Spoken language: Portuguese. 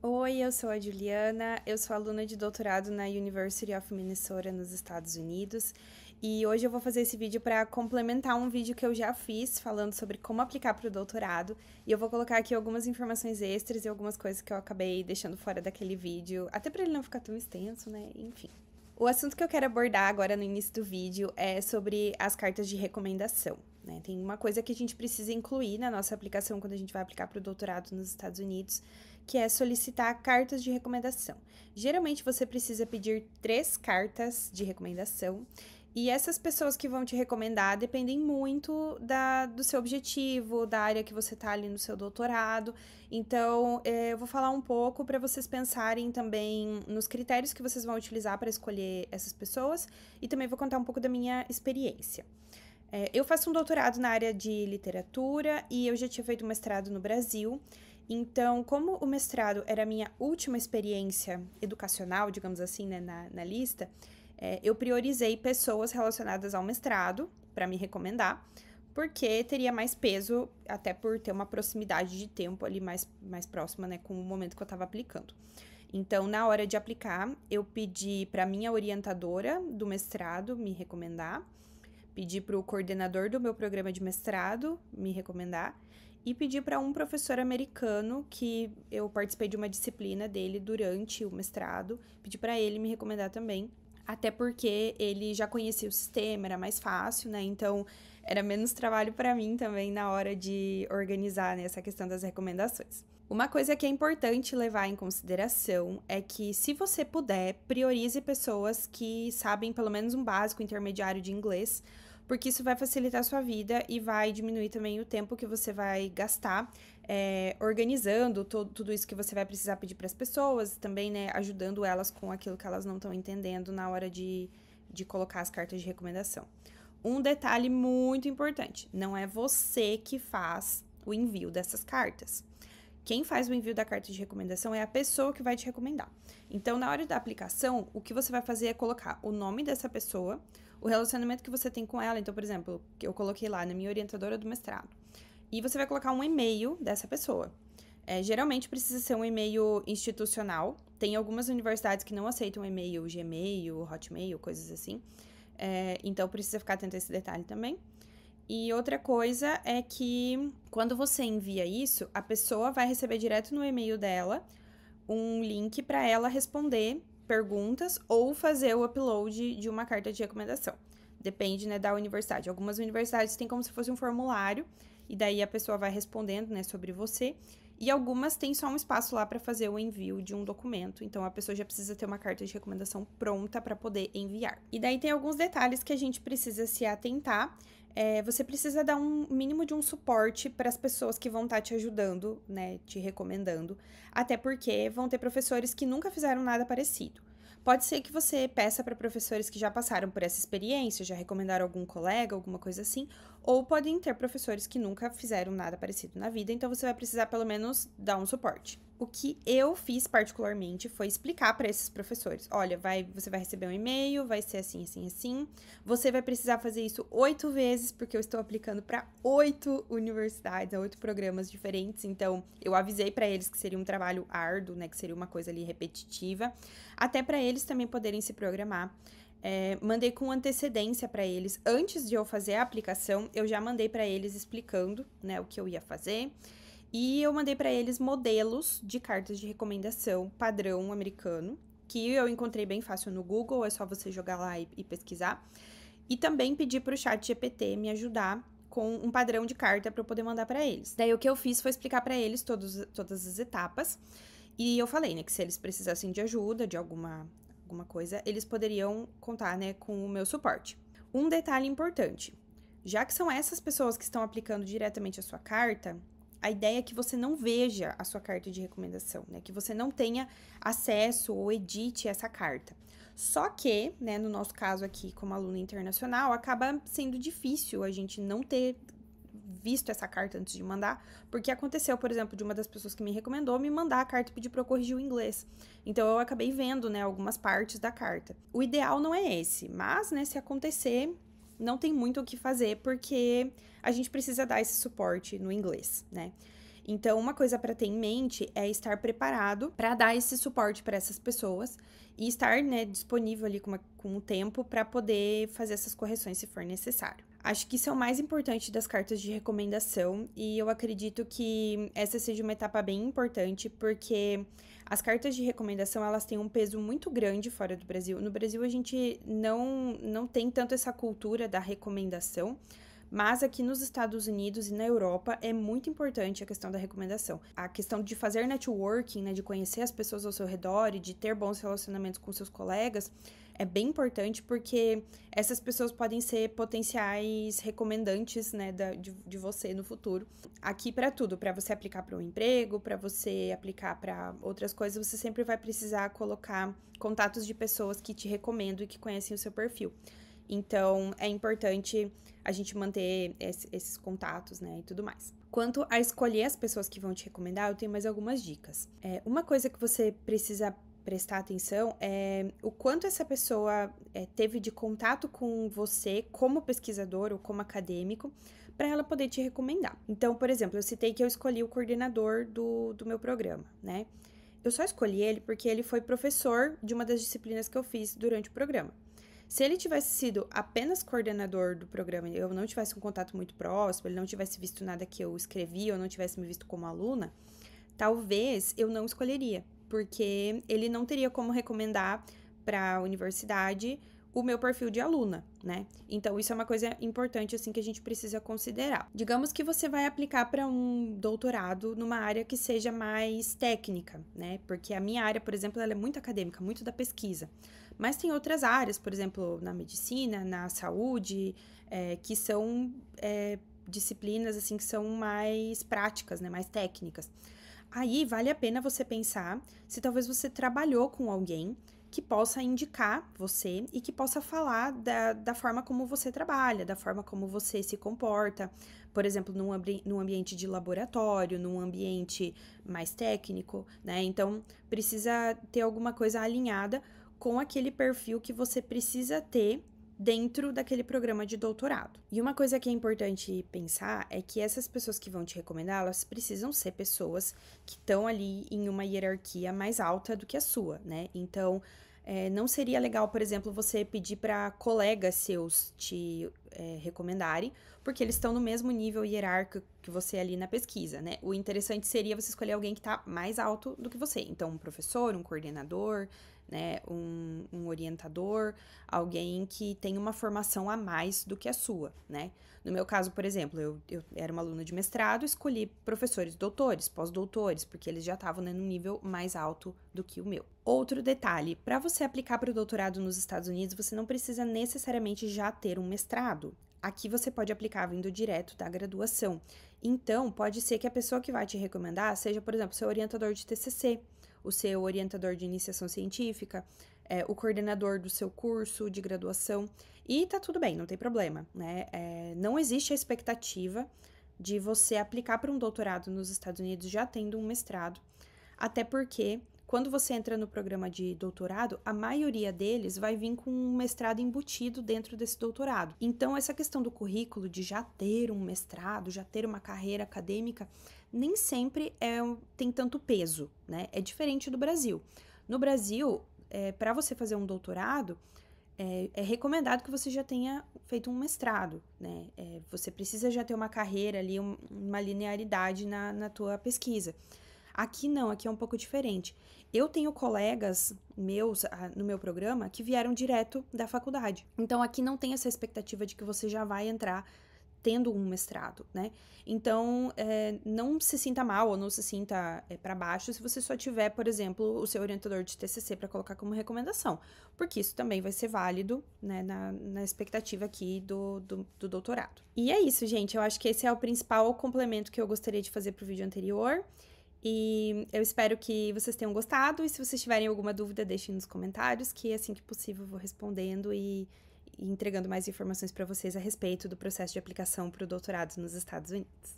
Oi, eu sou a Juliana, eu sou aluna de doutorado na University of Minnesota, nos Estados Unidos, e hoje eu vou fazer esse vídeo para complementar um vídeo que eu já fiz falando sobre como aplicar para o doutorado, e eu vou colocar aqui algumas informações extras e algumas coisas que eu acabei deixando fora daquele vídeo, até para ele não ficar tão extenso, né? Enfim. O assunto que eu quero abordar agora no início do vídeo é sobre as cartas de recomendação, né? Tem uma coisa que a gente precisa incluir na nossa aplicação quando a gente vai aplicar para o doutorado nos Estados Unidos, que é solicitar cartas de recomendação. Geralmente você precisa pedir 3 cartas de recomendação. E essas pessoas que vão te recomendar dependem muito do seu objetivo, da área que você está ali no seu doutorado. Então, eu vou falar um pouco para vocês pensarem também nos critérios que vocês vão utilizar para escolher essas pessoas e também vou contar um pouco da minha experiência. Eu faço um doutorado na área de literatura e eu já tinha feito um mestrado no Brasil. Então, como o mestrado era a minha última experiência educacional, digamos assim, né, na lista, eu priorizei pessoas relacionadas ao mestrado para me recomendar, porque teria mais peso, até por ter uma proximidade de tempo ali mais próxima, né, com o momento que eu estava aplicando. Então, na hora de aplicar, eu pedi para minha orientadora do mestrado me recomendar, pedi para o coordenador do meu programa de mestrado me recomendar e pedi para um professor americano que eu participei de uma disciplina dele durante o mestrado, pedi para ele me recomendar também, até porque ele já conhecia o sistema, era mais fácil, né? Então era menos trabalho para mim também na hora de organizar, né, essa questão das recomendações. Uma coisa que é importante levar em consideração é que, se você puder, priorize pessoas que sabem pelo menos um básico intermediário de inglês, porque isso vai facilitar a sua vida e vai diminuir também o tempo que você vai gastar organizando tudo isso que você vai precisar pedir para as pessoas, também, né, ajudando elas com aquilo que elas não estão entendendo na hora de colocar as cartas de recomendação. Um detalhe muito importante: não é você que faz o envio dessas cartas. Quem faz o envio da carta de recomendação é a pessoa que vai te recomendar. Então, na hora da aplicação, o que você vai fazer é colocar o nome dessa pessoa, o relacionamento que você tem com ela. Então, por exemplo, eu coloquei lá na minha orientadora do mestrado. E você vai colocar um e-mail dessa pessoa. Geralmente precisa ser um e-mail institucional. Tem algumas universidades que não aceitam e-mail Gmail, Hotmail, coisas assim. Então, precisa ficar atento a esse detalhe também. E outra coisa é que, quando você envia isso, a pessoa vai receber direto no e-mail dela um link para ela responder perguntas ou fazer o upload de uma carta de recomendação. Depende, né, da universidade. Algumas universidades têm como se fosse um formulário, e daí a pessoa vai respondendo, né, sobre você. E algumas têm só um espaço lá para fazer o envio de um documento. Então, a pessoa já precisa ter uma carta de recomendação pronta para poder enviar. E daí tem alguns detalhes que a gente precisa se atentar. Você precisa dar um mínimo de um suporte para as pessoas que vão estar te ajudando, né, te recomendando, até porque vão ter professores que nunca fizeram nada parecido. Pode ser que você peça para professores que já passaram por essa experiência, já recomendaram algum colega, alguma coisa assim, ou podem ter professores que nunca fizeram nada parecido na vida, então você vai precisar pelo menos dar um suporte. O que eu fiz particularmente foi explicar para esses professores: olha, você vai receber um e-mail, vai ser assim, assim, assim. Você vai precisar fazer isso 8 vezes, porque eu estou aplicando para 8 universidades, 8 programas diferentes. Então, eu avisei para eles que seria um trabalho árduo, né, que seria uma coisa ali repetitiva, até para eles também poderem se programar. Mandei com antecedência para eles. Antes de eu fazer a aplicação, eu já mandei para eles explicando, né, o que eu ia fazer. E eu mandei para eles modelos de cartas de recomendação padrão americano, que eu encontrei bem fácil no Google, é só você jogar lá e pesquisar. E também pedi para o ChatGPT me ajudar com um padrão de carta para eu poder mandar para eles. Daí o que eu fiz foi explicar para eles todas as etapas. E eu falei, né, que se eles precisassem de ajuda, de alguma coisa, eles poderiam contar, né, com o meu suporte. Um detalhe importante: já que são essas pessoas que estão aplicando diretamente a sua carta, a ideia é que você não veja a sua carta de recomendação, né? Que você não tenha acesso ou edite essa carta. Só que, né, no nosso caso aqui, como aluna internacional, acaba sendo difícil a gente não ter visto essa carta antes de mandar, porque aconteceu, por exemplo, de uma das pessoas que me recomendou me mandar a carta e pedir para eu corrigir o inglês. Então, eu acabei vendo, né, algumas partes da carta. O ideal não é esse, mas, né, se acontecer, não tem muito o que fazer, porque a gente precisa dar esse suporte no inglês, né? Então, uma coisa para ter em mente é estar preparado para dar esse suporte para essas pessoas e estar, né, disponível ali com o tempo para poder fazer essas correções se for necessário. Acho que isso é o mais importante das cartas de recomendação e eu acredito que essa seja uma etapa bem importante porque as cartas de recomendação, elas têm um peso muito grande fora do Brasil. No Brasil, a gente não tem tanto essa cultura da recomendação, mas aqui nos Estados Unidos e na Europa é muito importante a questão da recomendação. A questão de fazer networking, né, de conhecer as pessoas ao seu redor e de ter bons relacionamentos com seus colegas é bem importante porque essas pessoas podem ser potenciais recomendantes, né, de você no futuro. Aqui para tudo, para você aplicar para um emprego, para você aplicar para outras coisas, você sempre vai precisar colocar contatos de pessoas que te recomendam e que conhecem o seu perfil. Então, é importante a gente manter esses contatos, né, e tudo mais. Quanto a escolher as pessoas que vão te recomendar, eu tenho mais algumas dicas. Uma coisa que você precisa prestar atenção é o quanto essa pessoa teve de contato com você como pesquisador ou como acadêmico para ela poder te recomendar. Então, por exemplo, eu citei que eu escolhi o coordenador do meu programa, né? Eu só escolhi ele porque ele foi professor de uma das disciplinas que eu fiz durante o programa. Se ele tivesse sido apenas coordenador do programa e eu não tivesse um contato muito próximo, ele não tivesse visto nada que eu escrevi ou não tivesse me visto como aluna, talvez eu não escolheria, porque ele não teria como recomendar para a universidade o meu perfil de aluna, né? Então, isso é uma coisa importante, assim, que a gente precisa considerar. Digamos que você vai aplicar para um doutorado numa área que seja mais técnica, né? Porque a minha área, por exemplo, ela é muito acadêmica, muito da pesquisa. Mas tem outras áreas, por exemplo, na medicina, na saúde, que são disciplinas, assim, que são mais práticas, né? Mais técnicas. Aí, vale a pena você pensar se talvez você trabalhou com alguém que possa indicar você e que possa falar da forma como você trabalha, da forma como você se comporta, por exemplo, num ambiente de laboratório, num ambiente mais técnico, né? Então, precisa ter alguma coisa alinhada com aquele perfil que você precisa ter dentro daquele programa de doutorado. E uma coisa que é importante pensar é que essas pessoas que vão te recomendar, elas precisam ser pessoas que estão ali em uma hierarquia mais alta do que a sua, né? Então, não seria legal, por exemplo, você pedir para colegas seus te recomendarem, porque eles estão no mesmo nível hierárquico que você ali na pesquisa, né? O interessante seria você escolher alguém que está mais alto do que você. Então, um professor, um coordenador, né, um orientador, alguém que tem uma formação a mais do que a sua, né? No meu caso, por exemplo, eu era uma aluna de mestrado, escolhi professores doutores, pós-doutores, porque eles já estavam, né, num nível mais alto do que o meu. Outro detalhe, para você aplicar para o doutorado nos Estados Unidos, você não precisa necessariamente já ter um mestrado. Aqui você pode aplicar vindo direto da graduação. Então, pode ser que a pessoa que vai te recomendar seja, por exemplo, seu orientador de TCC, o seu orientador de iniciação científica, o coordenador do seu curso de graduação, e tá tudo bem, não tem problema, né? Não existe a expectativa de você aplicar para um doutorado nos Estados Unidos já tendo um mestrado, até porque quando você entra no programa de doutorado, a maioria deles vai vir com um mestrado embutido dentro desse doutorado. Então, essa questão do currículo, de já ter um mestrado, já ter uma carreira acadêmica, nem sempre tem tanto peso, né? É diferente do Brasil. No Brasil, para você fazer um doutorado, é recomendado que você já tenha feito um mestrado, né? Você precisa já ter uma carreira ali, uma linearidade na tua pesquisa. Aqui não, aqui é um pouco diferente. Eu tenho colegas meus no meu programa que vieram direto da faculdade. Então, aqui não tem essa expectativa de que você já vai entrar tendo um mestrado, né? Então, não se sinta mal ou não se sinta para baixo se você só tiver, por exemplo, o seu orientador de TCC para colocar como recomendação, porque isso também vai ser válido, né, na expectativa aqui do doutorado. E é isso, gente. Eu acho que esse é o principal complemento que eu gostaria de fazer para o vídeo anterior. E eu espero que vocês tenham gostado, e se vocês tiverem alguma dúvida, deixem nos comentários, que assim que possível eu vou respondendo e entregando mais informações para vocês a respeito do processo de aplicação para o doutorado nos Estados Unidos.